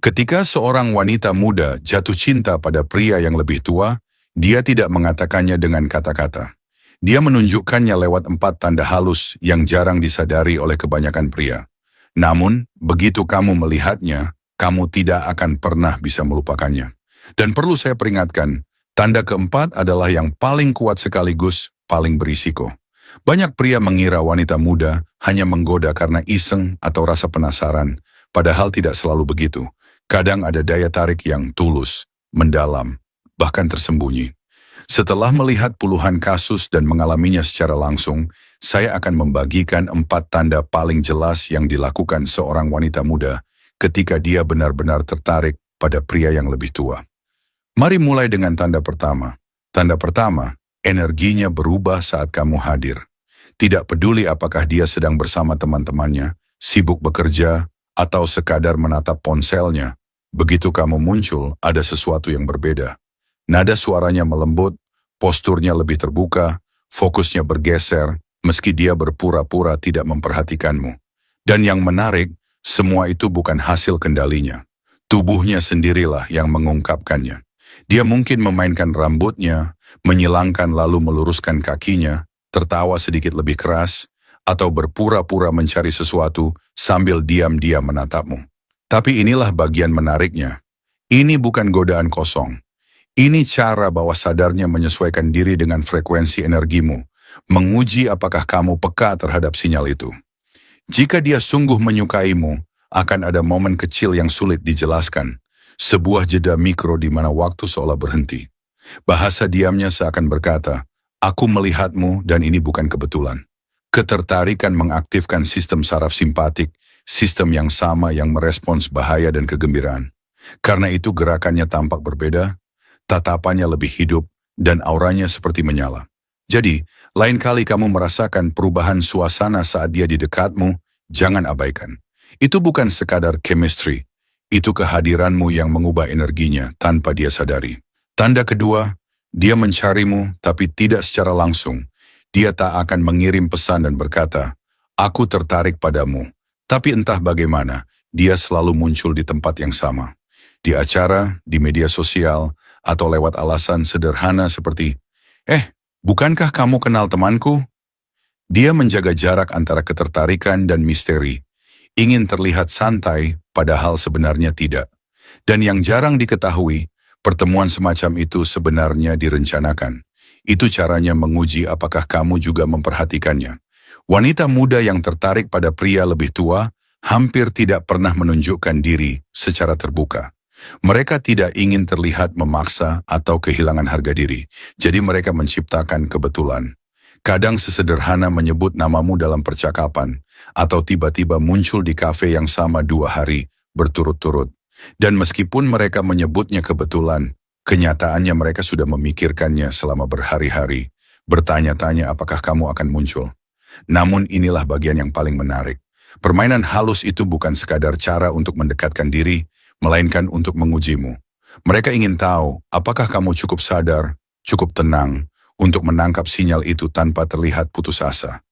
Ketika seorang wanita muda jatuh cinta pada pria yang lebih tua, dia tidak mengatakannya dengan kata-kata. Dia menunjukkannya lewat 4 tanda halus yang jarang disadari oleh kebanyakan pria. Namun, begitu kamu melihatnya, kamu tidak akan pernah bisa melupakannya. Dan perlu saya peringatkan, tanda keempat adalah yang paling kuat sekaligus paling berisiko. Banyak pria mengira wanita muda hanya menggoda karena iseng atau rasa penasaran, padahal tidak selalu begitu. Kadang ada daya tarik yang tulus, mendalam, bahkan tersembunyi. Setelah melihat puluhan kasus dan mengalaminya secara langsung, saya akan membagikan 4 tanda paling jelas yang dilakukan seorang wanita muda ketika dia benar-benar tertarik pada pria yang lebih tua. Mari mulai dengan tanda pertama. Tanda pertama, energinya berubah saat kamu hadir. Tidak peduli apakah dia sedang bersama teman-temannya, sibuk bekerja, atau sekadar menatap ponselnya. Begitu kamu muncul, ada sesuatu yang berbeda. Nada suaranya melembut, posturnya lebih terbuka, fokusnya bergeser, meski dia berpura-pura tidak memperhatikanmu. Dan yang menarik, semua itu bukan hasil kendalinya. Tubuhnya sendirilah yang mengungkapkannya. Dia mungkin memainkan rambutnya, menyilangkan lalu meluruskan kakinya, tertawa sedikit lebih keras, atau berpura-pura mencari sesuatu sambil diam-diam menatapmu. Tapi inilah bagian menariknya. Ini bukan godaan kosong. Ini cara bawah sadarnya menyesuaikan diri dengan frekuensi energimu, menguji apakah kamu peka terhadap sinyal itu. Jika dia sungguh menyukaimu, akan ada momen kecil yang sulit dijelaskan, sebuah jeda mikro di mana waktu seolah berhenti. Bahasa diamnya seakan berkata, "Aku melihatmu dan ini bukan kebetulan." Ketertarikan mengaktifkan sistem saraf simpatik, sistem yang sama yang merespons bahaya dan kegembiraan. Karena itu gerakannya tampak berbeda, tatapannya lebih hidup, dan auranya seperti menyala. Jadi, lain kali kamu merasakan perubahan suasana saat dia di dekatmu, jangan abaikan. Itu bukan sekadar chemistry, itu kehadiranmu yang mengubah energinya tanpa dia sadari. Tanda kedua, dia mencarimu tapi tidak secara langsung. Dia tak akan mengirim pesan dan berkata, "Aku tertarik padamu." Tapi entah bagaimana, dia selalu muncul di tempat yang sama. Di acara, di media sosial, atau lewat alasan sederhana seperti, bukankah kamu kenal temanku?" Dia menjaga jarak antara ketertarikan dan misteri. Ingin terlihat santai, padahal sebenarnya tidak. Dan yang jarang diketahui, pertemuan semacam itu sebenarnya direncanakan. Itu caranya menguji apakah kamu juga memperhatikannya. Wanita muda yang tertarik pada pria lebih tua hampir tidak pernah menunjukkan diri secara terbuka. Mereka tidak ingin terlihat memaksa atau kehilangan harga diri, jadi mereka menciptakan kebetulan. Kadang sesederhana menyebut namamu dalam percakapan, atau tiba-tiba muncul di kafe yang sama 2 hari berturut-turut. Dan meskipun mereka menyebutnya kebetulan, kenyataannya mereka sudah memikirkannya selama berhari-hari, bertanya-tanya apakah kamu akan muncul. Namun inilah bagian yang paling menarik. Permainan halus itu bukan sekadar cara untuk mendekatkan diri, melainkan untuk mengujimu. Mereka ingin tahu apakah kamu cukup sadar, cukup tenang, untuk menangkap sinyal itu tanpa terlihat putus asa.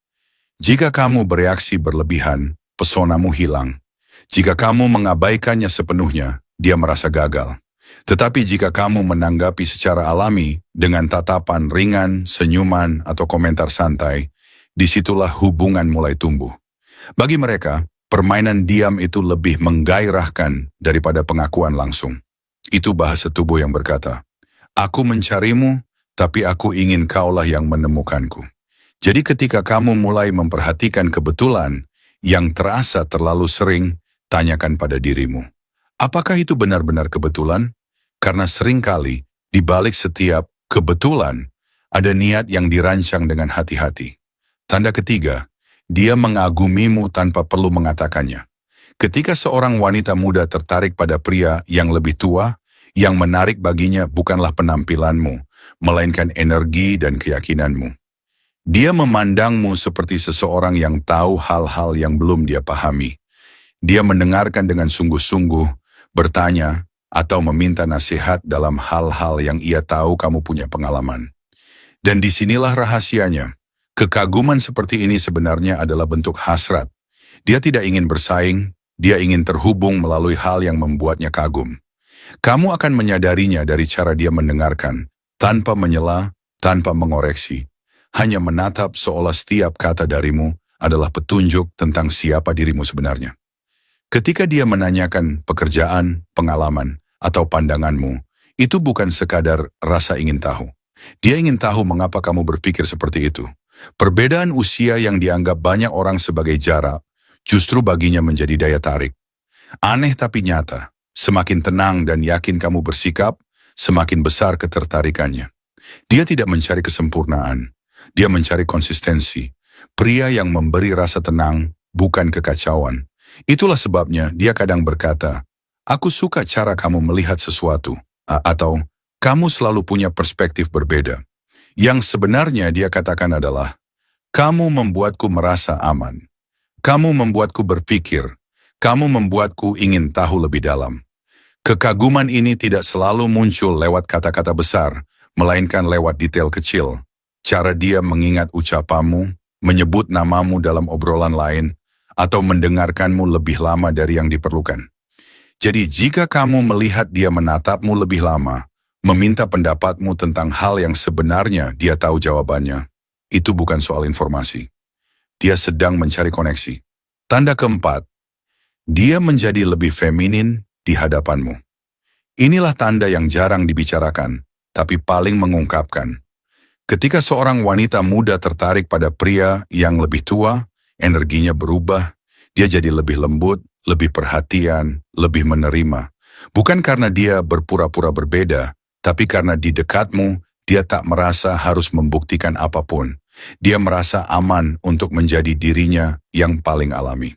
Jika kamu bereaksi berlebihan, pesonamu hilang. Jika kamu mengabaikannya sepenuhnya, dia merasa gagal. Tetapi jika kamu menanggapi secara alami dengan tatapan ringan, senyuman, atau komentar santai, disitulah hubungan mulai tumbuh. Bagi mereka, permainan diam itu lebih menggairahkan daripada pengakuan langsung. Itu bahasa tubuh yang berkata, "Aku mencarimu, tapi aku ingin kaulah yang menemukanku." Jadi ketika kamu mulai memperhatikan kebetulan yang terasa terlalu sering, tanyakan pada dirimu, apakah itu benar-benar kebetulan? Karena seringkali, di balik setiap kebetulan, ada niat yang dirancang dengan hati-hati. Tanda ketiga, dia mengagumimu tanpa perlu mengatakannya. Ketika seorang wanita muda tertarik pada pria yang lebih tua, yang menarik baginya bukanlah penampilanmu, melainkan energi dan keyakinanmu. Dia memandangmu seperti seseorang yang tahu hal-hal yang belum dia pahami. Dia mendengarkan dengan sungguh-sungguh, bertanya, atau meminta nasihat dalam hal-hal yang ia tahu kamu punya pengalaman. Dan disinilah rahasianya. Kekaguman seperti ini sebenarnya adalah bentuk hasrat. Dia tidak ingin bersaing, Dia ingin terhubung melalui hal yang membuatnya kagum. Kamu akan menyadarinya dari cara dia mendengarkan, tanpa menyela, tanpa mengoreksi. Hanya menatap seolah setiap kata darimu adalah petunjuk tentang siapa dirimu sebenarnya. Ketika dia menanyakan pekerjaan, pengalaman, atau pandanganmu, itu bukan sekadar rasa ingin tahu. Dia ingin tahu mengapa kamu berpikir seperti itu. Perbedaan usia yang dianggap banyak orang sebagai jarak, justru baginya menjadi daya tarik. Aneh tapi nyata, semakin tenang dan yakin kamu bersikap, semakin besar ketertarikannya. Dia tidak mencari kesempurnaan, dia mencari konsistensi. Pria yang memberi rasa tenang, bukan kekacauan. Itulah sebabnya dia kadang berkata, "Aku suka cara kamu melihat sesuatu," atau "Kamu selalu punya perspektif berbeda." Yang sebenarnya dia katakan adalah, "Kamu membuatku merasa aman. Kamu membuatku berpikir. Kamu membuatku ingin tahu lebih dalam." Kekaguman ini tidak selalu muncul lewat kata-kata besar, melainkan lewat detail kecil. Cara dia mengingat ucapanmu, menyebut namamu dalam obrolan lain, atau mendengarkanmu lebih lama dari yang diperlukan. Jadi jika kamu melihat dia menatapmu lebih lama, meminta pendapatmu tentang hal yang sebenarnya dia tahu jawabannya, itu bukan soal informasi. Dia sedang mencari koneksi. Tanda keempat, dia menjadi lebih feminin di hadapanmu. Inilah tanda yang jarang dibicarakan, tapi paling mengungkapkan. Ketika seorang wanita muda tertarik pada pria yang lebih tua, energinya berubah, dia jadi lebih lembut, lebih perhatian, lebih menerima. Bukan karena dia berpura-pura berbeda, tapi karena di dekatmu, dia tak merasa harus membuktikan apapun. Dia merasa aman untuk menjadi dirinya yang paling alami.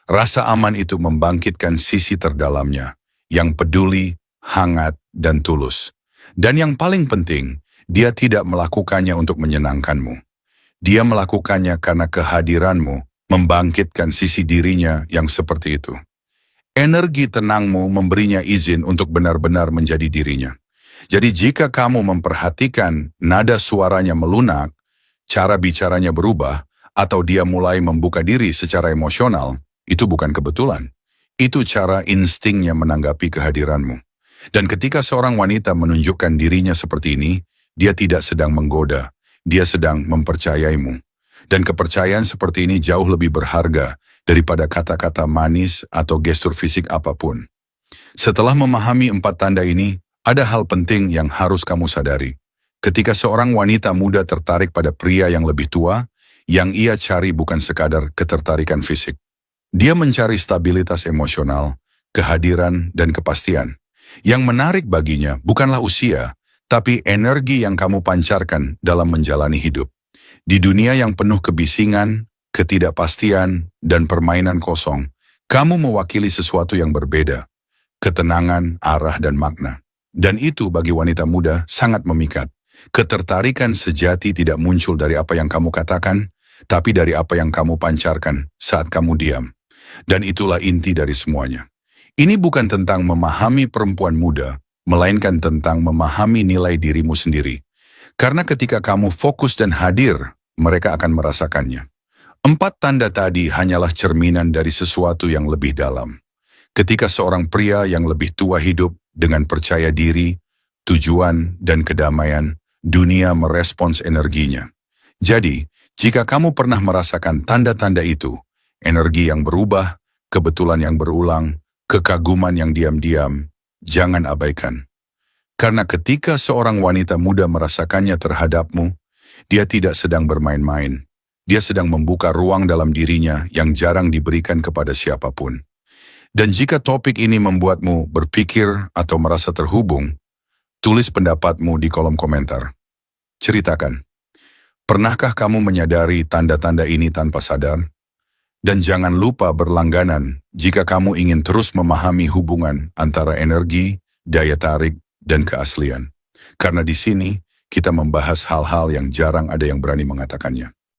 Rasa aman itu membangkitkan sisi terdalamnya, yang peduli, hangat, dan tulus. Dan yang paling penting, dia tidak melakukannya untuk menyenangkanmu. Dia melakukannya karena kehadiranmu membangkitkan sisi dirinya yang seperti itu. Energi tenangmu memberinya izin untuk benar-benar menjadi dirinya. Jadi jika kamu memperhatikan nada suaranya melunak, cara bicaranya berubah, atau dia mulai membuka diri secara emosional, itu bukan kebetulan. Itu cara instingnya menanggapi kehadiranmu. Dan ketika seorang wanita menunjukkan dirinya seperti ini, dia tidak sedang menggoda, dia sedang mempercayaimu. Dan kepercayaan seperti ini jauh lebih berharga daripada kata-kata manis atau gestur fisik apapun. Setelah memahami 4 tanda ini, ada hal penting yang harus kamu sadari. Ketika seorang wanita muda tertarik pada pria yang lebih tua, yang ia cari bukan sekadar ketertarikan fisik. Dia mencari stabilitas emosional, kehadiran, dan kepastian. Yang menarik baginya bukanlah usia, tapi energi yang kamu pancarkan dalam menjalani hidup. Di dunia yang penuh kebisingan, ketidakpastian, dan permainan kosong, kamu mewakili sesuatu yang berbeda. Ketenangan, arah, dan makna. Dan itu bagi wanita muda sangat memikat. Ketertarikan sejati tidak muncul dari apa yang kamu katakan, tapi dari apa yang kamu pancarkan saat kamu diam. Dan itulah inti dari semuanya. Ini bukan tentang memahami perempuan muda, melainkan tentang memahami nilai dirimu sendiri. Karena ketika kamu fokus dan hadir, mereka akan merasakannya. 4 tanda tadi hanyalah cerminan dari sesuatu yang lebih dalam. Ketika seorang pria yang lebih tua hidup dengan percaya diri, tujuan, dan kedamaian, dunia merespons energinya. Jadi, jika kamu pernah merasakan tanda-tanda itu, energi yang berubah, kebetulan yang berulang, kekaguman yang diam-diam, jangan abaikan. Karena ketika seorang wanita muda merasakannya terhadapmu, dia tidak sedang bermain-main. Dia sedang membuka ruang dalam dirinya yang jarang diberikan kepada siapapun. Dan jika topik ini membuatmu berpikir atau merasa terhubung, tulis pendapatmu di kolom komentar. Ceritakan, pernahkah kamu menyadari tanda-tanda ini tanpa sadar? Dan jangan lupa berlangganan jika kamu ingin terus memahami hubungan antara energi, daya tarik, dan keaslian. Karena di sini kita membahas hal-hal yang jarang ada yang berani mengatakannya.